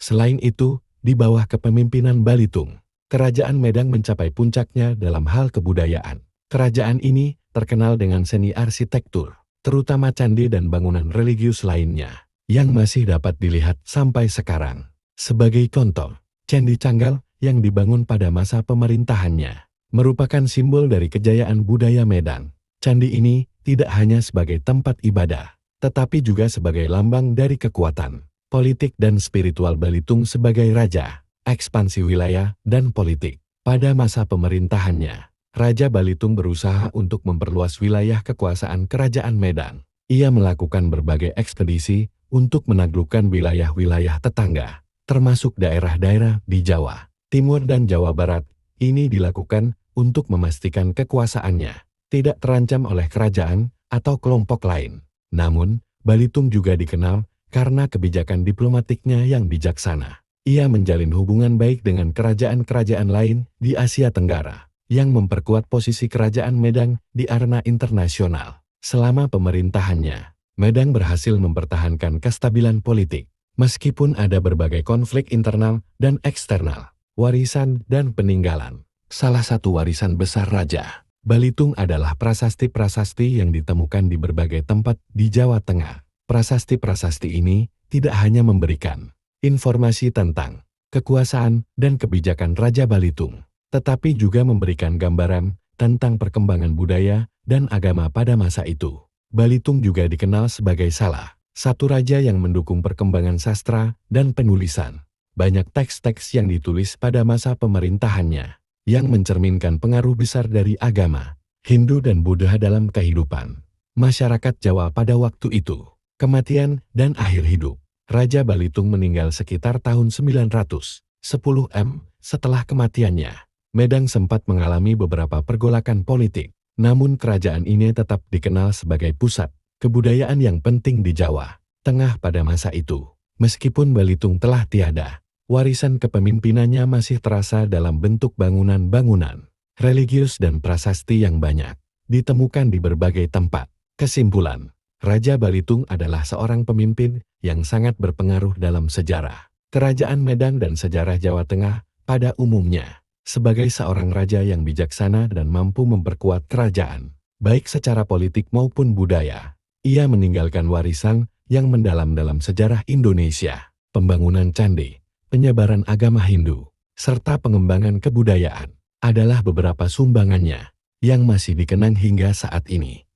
Selain itu, di bawah kepemimpinan Balitung, Kerajaan Medang mencapai puncaknya dalam hal kebudayaan. Kerajaan ini terkenal dengan seni arsitektur, terutama candi dan bangunan religius lainnya, yang masih dapat dilihat sampai sekarang. Sebagai contoh, Candi Canggal yang dibangun pada masa pemerintahannya merupakan simbol dari kejayaan budaya Medan. Candi ini tidak hanya sebagai tempat ibadah, tetapi juga sebagai lambang dari kekuatan politik dan spiritual Balitung sebagai raja. Ekspansi wilayah dan politik. Pada masa pemerintahannya, Raja Balitung berusaha untuk memperluas wilayah kekuasaan Kerajaan Medan. Ia melakukan berbagai ekspedisi untuk menaklukkan wilayah-wilayah tetangga, termasuk daerah-daerah di Jawa Timur dan Jawa Barat. Ini dilakukan untuk memastikan kekuasaannya tidak terancam oleh kerajaan atau kelompok lain. Namun, Balitung juga dikenal karena kebijakan diplomatiknya yang bijaksana. Ia menjalin hubungan baik dengan kerajaan-kerajaan lain di Asia Tenggara, yang memperkuat posisi Kerajaan Medang di arena internasional. Selama pemerintahannya, Medang berhasil mempertahankan kestabilan politik, meskipun ada berbagai konflik internal dan eksternal. Warisan dan peninggalan. Salah satu warisan besar Raja Balitung adalah prasasti-prasasti yang ditemukan di berbagai tempat di Jawa Tengah. Prasasti-prasasti ini tidak hanya memberikan informasi tentang kekuasaan dan kebijakan Raja Balitung, tetapi juga memberikan gambaran tentang perkembangan budaya dan agama pada masa itu. Balitung juga dikenal sebagai salah satu raja yang mendukung perkembangan sastra dan penulisan. Banyak teks-teks yang ditulis pada masa pemerintahannya, yang mencerminkan pengaruh besar dari agama Hindu dan Buddha dalam kehidupan masyarakat Jawa pada waktu itu. Kematian dan akhir hidup. Raja Balitung meninggal sekitar tahun 910 M. Setelah kematiannya, Medang sempat mengalami beberapa pergolakan politik. Namun kerajaan ini tetap dikenal sebagai pusat kebudayaan yang penting di Jawa Tengah pada masa itu. Meskipun Balitung telah tiada, warisan kepemimpinannya masih terasa dalam bentuk bangunan-bangunan religius dan prasasti yang banyak ditemukan di berbagai tempat. Kesimpulan, Raja Balitung adalah seorang pemimpin yang sangat berpengaruh dalam sejarah Kerajaan Medang dan sejarah Jawa Tengah pada umumnya. Sebagai seorang raja yang bijaksana dan mampu memperkuat kerajaan, baik secara politik maupun budaya, ia meninggalkan warisan yang mendalam dalam sejarah Indonesia. Pembangunan candi, penyebaran agama Hindu, serta pengembangan kebudayaan adalah beberapa sumbangannya yang masih dikenang hingga saat ini.